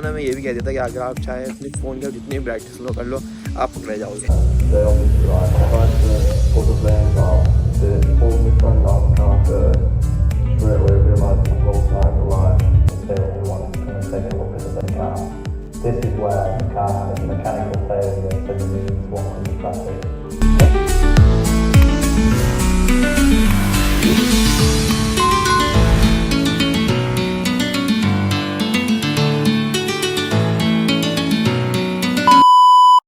ने हमें ये भी कह दिया था कि अगर आप चाहे अपनी फ़ोन की जितनी प्रैक्टिस लो कर लो, आप पकड़े जाओगे। This is where you can have a mechanical failure, so you need to walk in the traffic.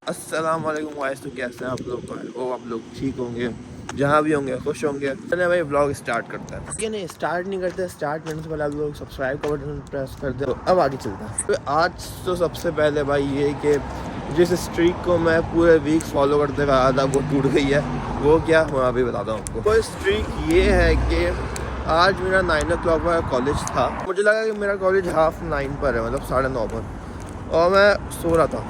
अस्सलाम-ओ-अलैकुम गाइस, तो कैसे हैं आप लोग? वो आप लोग ठीक होंगे, जहाँ भी होंगे खुश होंगे। चलिए भाई व्लॉग स्टार्ट करते हैं। ये नहीं स्टार्ट नहीं करते, स्टार्ट करने से पहले आप लोग सब्सक्राइब का बटन प्रेस कर दो। अब आगे चलते हैं। तो आज तो सबसे पहले भाई ये कि जिस स्ट्रीक को मैं पूरे वीक फॉलो करते हुए आया था वो टूट गई है। वो क्या, मैं अभी बताता हूँ आपको। तो स्ट्रीक ये है कि आज मेरा 9 o'clock का कॉलेज था। मुझे लगा कि मेरा कॉलेज 8:30 पर है, मतलब 9:30 पर, और मैं सो रहा था।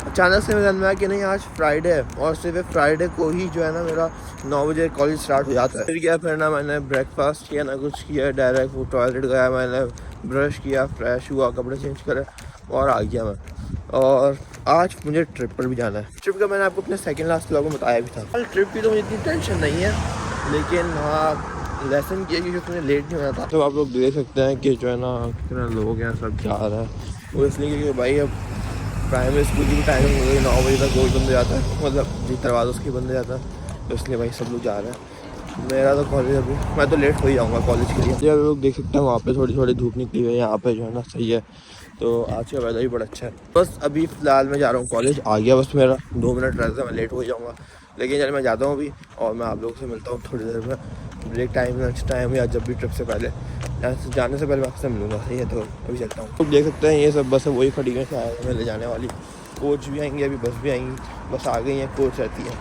अचानक से मेरे मन में आया कि नहीं आज फ्राइडे है, और सिर्फ फ्राइडे को ही जो है ना मेरा 9 बजे कॉलेज स्टार्ट हो जाता है। फिर क्या, फिर ना मैंने ब्रेकफास्ट किया ना कुछ किया, डायरेक्ट वो टॉयलेट गया, मैंने ब्रश किया, फ्रेश हुआ, कपड़े चेंज करे और आ गया मैं। और आज मुझे ट्रिप पर भी जाना है। ट्रिप का मैंने आपको अपने सेकंड लास्ट व्लॉग में बताया भी था। कल ट्रिप की तो मुझे इतनी टेंशन नहीं है, लेकिन हाँ लेसन किया कि उसमें लेट नहीं होना था। तो आप लोग देख सकते हैं कि जो है ना कितने लोग हैं, सब जा रहे हैं। वो इसलिए क्योंकि भाई अब प्राइमरी स्कूल की भी टाइमिंग हो गई, 9 बजे तक रोज बंद हो जाता है, मतलब जी दरवाजा उसकी बंद हो जाता है। तो इसलिए भाई सब लोग जा रहे हैं। मेरा तो कॉलेज अभी, मैं तो लेट हो ही जाऊँगा कॉलेज के लिए। आप लोग देख सकते हैं वहाँ पे थोड़ी थोड़ी धूप निकली हुई है, यहाँ पे जो है ना सही है। तो आज का वेदर भी बड़ा अच्छा है। बस अभी फ़िलहाल मैं जा रहा हूँ कॉलेज, आ गया बस मेरा 2 मिनट रहता है, मैं लेट हो जाऊँगा। लेकिन चल मैं जाता हूँ अभी, और मैं आप लोगों से मिलता हूँ थोड़ी देर में, ब्रेक टाइम, लंच टाइम, या जब भी ट्रिप से पहले जाने से पहले मैं आपसे मिलूँगा। सही है, तो अभी चलता हूँ। तो देख सकते हैं ये सब बस वही खड़ी है शायद हमें ले जाने वाली। कोच भी आएंगे, अभी बस भी आएंगी, बस आ गई हैं, कोच रहती है,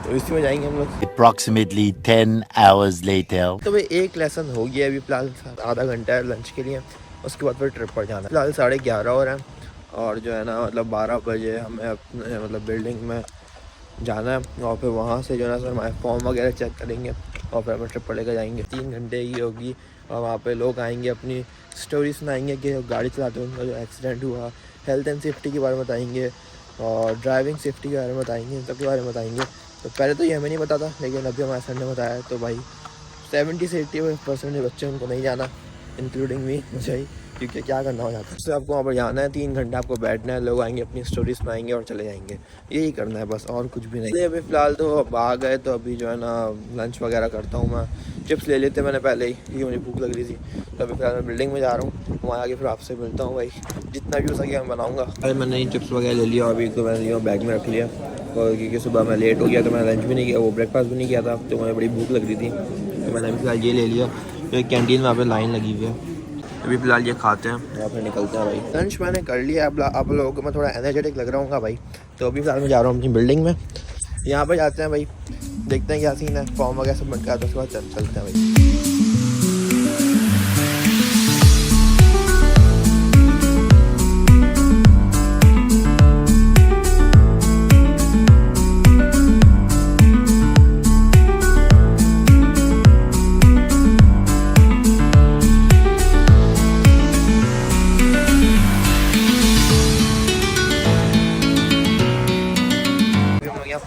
तो इसी में जाएंगे हम लोग। Approximately 10 hours later. तो भाई एक लेसन हो गया अभी फ़िलहाल, आधा घंटा है लंच के लिए, उसके बाद फिर ट्रिप पर जाना है। फ़िलहाल 11:30 हो रहे हैं, और जो है ना मतलब 12 बजे हमें अपने मतलब बिल्डिंग में जाना है, और फिर वहाँ से जो है ना सर हमारे फॉर्म वगैरह चेक करेंगे, और फिर हमें ट्रिप पर लेकर जाएंगे। 3 घंटे की होगी, और वहाँ पे लोग आएंगे, अपनी स्टोरी सुनाएंगे कि गाड़ी चलाते हुए उनका जो एक्सीडेंट हुआ, हेल्थ एंड सेफ्टी के बारे में बताएंगे, और ड्राइविंग सेफ्टी के बारे में बताएंगे, इन सब के बारे में बताएंगे। तो पहले तो ये हमें नहीं पता था, लेकिन अभी हमारे सर ने बताया, तो भाई 70 से 80% बच्चे उनको नहीं जाना, इंक्लूडिंग मी, मुझे ही, क्योंकि क्या करना हो जाता है। उससे आपको वहाँ पर जाना है, 3 घंटे आपको बैठना है, लोग आएंगे अपनी स्टोरी सुनाएंगे और चले जाएंगे, यही करना है बस, और कुछ भी नहीं। अभी फ़िलहाल तो अब आ गए, तो अभी जो है ना लंच वगैरह करता हूँ मैं। चिप्स ले लेते मैंने पहले ही, क्योंकि मुझे भूख लग रही थी। तो अभी फ़िलहाल मैं बिल्डिंग में जा रहा हूँ, वहाँ आके फिर आपसे मिलता हूँ भाई, जितना भी हो सके मैं बनाऊँगा। अरे मैंने चिप्स वगैरह ले लिया, अभी तो मैंने बैग में रख लिया, और क्योंकि सुबह मैं लेट हो गया तो मैंने लंच भी नहीं किया, वो ब्रेकफास्ट भी नहीं किया था, तो मुझे बड़ी भूख लग रही थी, तो मैंने अभी फ़िलहाल ये ले लिया। तो कैंटीन में यहाँ पे लाइन लगी हुई है, अभी फ़िलहाल ये खाते हैं या फिर निकलते हैं भाई। लंच मैंने कर लिया, अब आप लोगों को मैं थोड़ा एनर्जेटिक लग रहा हूँ भाई, तो अभी फ़िलहाल मैं जा रहा हूँ अपनी बिल्डिंग में। यहाँ पर जाते हैं भाई, देखते हैं क्या सीन है, फॉर्म वगैरह सब बन के आता है, उसके बाद चलते हैं भाई।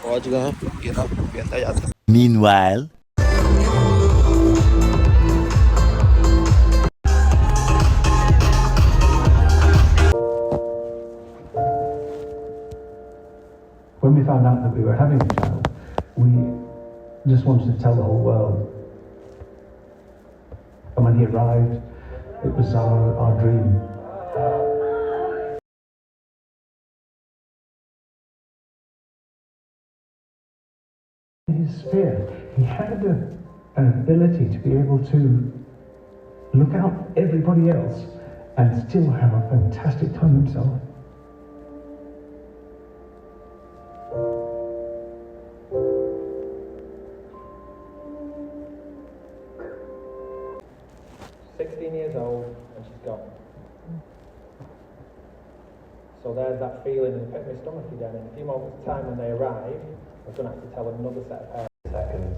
पहुँच गए हैं। Meanwhile, When we found out that we were having a child, we just wanted to tell the whole world. And when he arrived, it was our dream. His fear, he had an ability to be able to look out everybody else and still have a fantastic time himself. Years old and she's gone. So there's that feeling, and it kept my stomach again. In a few moments' time when they arrived, I was going to have to tell another set of parents. Seconds.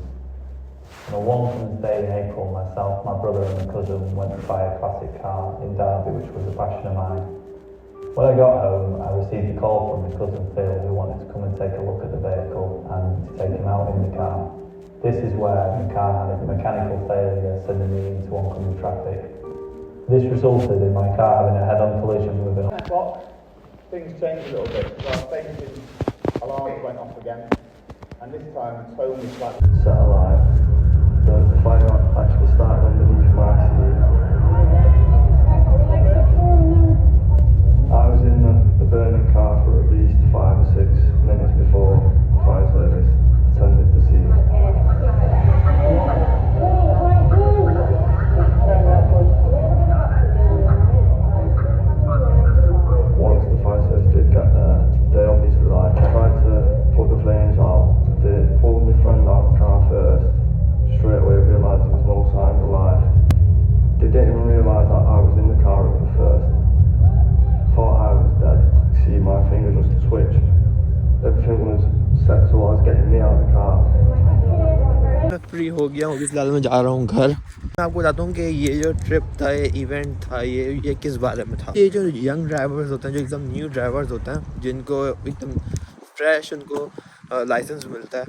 On a Woman's Day in April, myself, my brother and my cousin went to buy a classic car in Derby, which was a passion of mine. When I got home, I received a call from my cousin Phil, who wanted to come and take a look at the vehicle and to take him out in the car. This is where the car had a mechanical failure, sending me into oncoming traffic. This resulted in my car having a head-on collision with an... Things changed a little bit. So our safety alarms went off again, and this time tone was like satellite. The fire actually started underneath my seat. I was in the burning car for at least 5 or 6 minutes before the fire service attended the scene. Once the fire service did get there, they obviously tried to put the flames out. They pulled my friend out of the car first. Straight away realised there was no signs of life. They didn't even realise that I was in the car at the first. Thought I was dead. See my finger just twitch. Everything was set towards getting me out of the car. मैं free हो गया हूँ, फिलहाल मैं जा रहा हूँ घर। मैं आपको बताता हूँ कि ये जो ट्रिप था, ये इवेंट था, ये किस बारे में था। ये जो यंग ड्राइवर्स होते हैं, जो एकदम न्यू ड्राइवर्स होते हैं, जिनको एकदम फ्रेश उनको लाइसेंस मिलता है,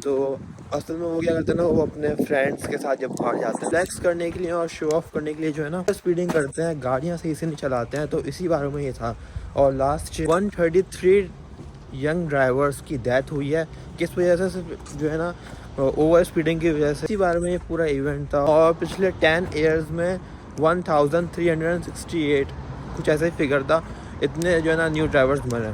तो असल में वो क्या करते हैं ना, वो अपने फ्रेंड्स के साथ जब बाहर जाते हैं फ्लैक्स करने के लिए और शो ऑफ करने के लिए जो है ना स्पीडिंग करते हैं, गाड़ियाँ सही से नहीं चलाते हैं। तो इसी बारे में ये था। और लास्ट 133 यंग ड्राइवर्स की डेथ हुई है। किस वजह से? जो है ना ओवर स्पीडिंग की वजह से। इसी बारे में ये पूरा इवेंट था। और पिछले 10 ईयर्स में 1368 कुछ ऐसा ही फिगर था, इतने जो है ना न्यू ड्राइवर्स मरे।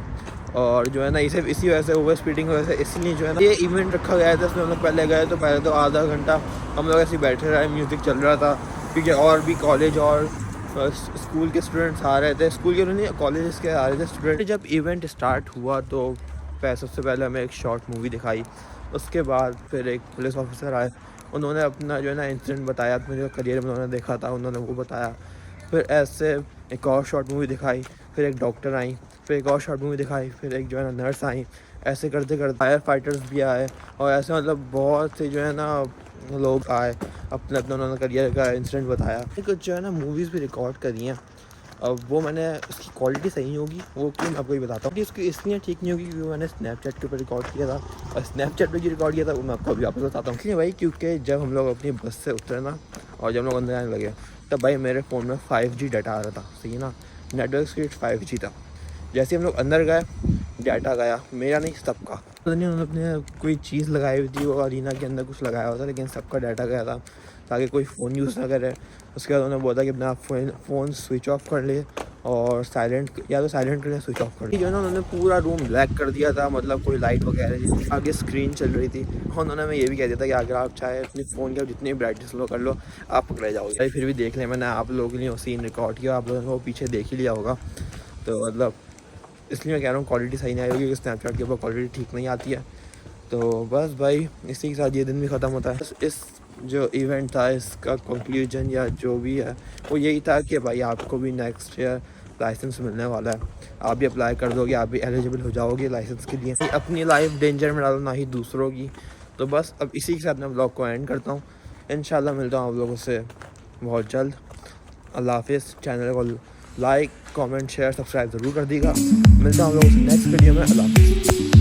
और जो है ना इसी वजह से ओवर स्पीडिंग की वजह से, इसलिए जो है ना ये इवेंट रखा गया था। इसमें हम लोग पहले गए तो पहले तो आधा घंटा हम लोग ऐसे बैठे रहे, म्यूज़िक चल रहा था, क्योंकि और भी कॉलेज और स्कूल के स्टूडेंट्स आ रहे थे। स्कूल के नहीं, कॉलेज के आ रहे थे स्टूडेंट। जब इवेंट स्टार्ट हुआ तो सबसे पहले हमें एक शॉर्ट मूवी दिखाई। उसके बाद फिर एक पुलिस ऑफिसर आए, उन्होंने अपना जो है ना इंसिडेंट बताया, अपने जो करियर में उन्होंने देखा था उन्होंने वो बताया। फिर ऐसे एक और शॉर्ट मूवी दिखाई, फिर एक डॉक्टर आई, फिर एक और शॉर्ट मूवी दिखाई, फिर एक जो है ना नर्स आई। ऐसे करते करते फायर फाइटर्स भी आए, और ऐसे मतलब बहुत से जो है ना लोग आए, अपने अपना उन्होंने करियर का इंसिडेंट बताया। कुछ जो है ना मूवीज़ भी रिकॉर्ड करी हैं। अब वो मैंने उसकी क्वालिटी सही नहीं होगी, वो क्यों मैं आपको ये बताता हूँ कि उसकी इसलिए ठीक नहीं होगी क्योंकि मैंने स्नैपचैट के ऊपर रिकॉर्ड किया था, और स्नैपचैट पे जो रिकॉर्ड किया था वो मैं आपको अभी वापस बताता हूँ। इसलिए भाई क्योंकि जब हम लोग अपनी बस से उतरे ना और जब हम लोग अंदर आने लगे, तब भाई मेरे फ़ोन में 5G डाटा आ रहा था, सही ना, नेटवर्क स्पीड 5G था। जैसे हम लोग अंदर गए, डाटा गया, मेरा नहीं सबका। तो नहीं उन्होंने कोई चीज़ लगाई हुई थी, वो अरीना के अंदर कुछ लगाया हुआ था, लेकिन सबका डाटा गया था ताकि कोई फ़ोन यूज़ ना करे। उसके बाद उन्होंने बोला कि अपना फ़ोन स्विच ऑफ कर ले और साइलेंट, या तो साइलेंट कर ले, स्विच ऑफ कर ले। जो है ना उन्होंने पूरा रूम ब्लैक कर दिया था, मतलब कोई लाइट वगैरह, आगे स्क्रीन चल रही थी। और उन्होंने हमें ये भी कह दिया था कि अगर आप चाहे अपनी फ़ोन की जितनी ब्राइटनेस लो कर लो, आप पकड़े जाओगे। भाई फिर भी देख लें, मैंने आप लोगों के लिए वो सीन रिकॉर्ड किया, आप लोगों ने वो पीछे देख ही लिया होगा। तो मतलब इसलिए मैं कह रहा हूँ क्वालिटी सही नहीं आई होगी, क्योंकि स्नैपचैट के ऊपर क्वालिटी ठीक नहीं आती है। तो बस भाई इसी के साथ ये दिन भी ख़त्म होता है। इस जो इवेंट था इसका कंक्लूजन या जो भी है वो यही था कि भाई आपको भी नेक्स्ट ईयर लाइसेंस मिलने वाला है, आप भी अप्लाई कर दोगे, आप भी एलिजिबल हो जाओगे लाइसेंस के लिए। अपनी लाइफ डेंजर में डालो, ना ही दूसरों की। तो बस अब इसी के साथ मैं ब्लॉग को एंड करता हूँ। इंशाल्लाह मिलता हूँ आप लोगों से बहुत जल्द। अल्लाह हाफिज़। चैनल को लाइक, कमेंट, शेयर, सब्सक्राइब ज़रूर कर दीजिएगा। मिलता हूँ आप लोगों से नेक्स्ट वीडियो में। अल्लाह हाफिज़।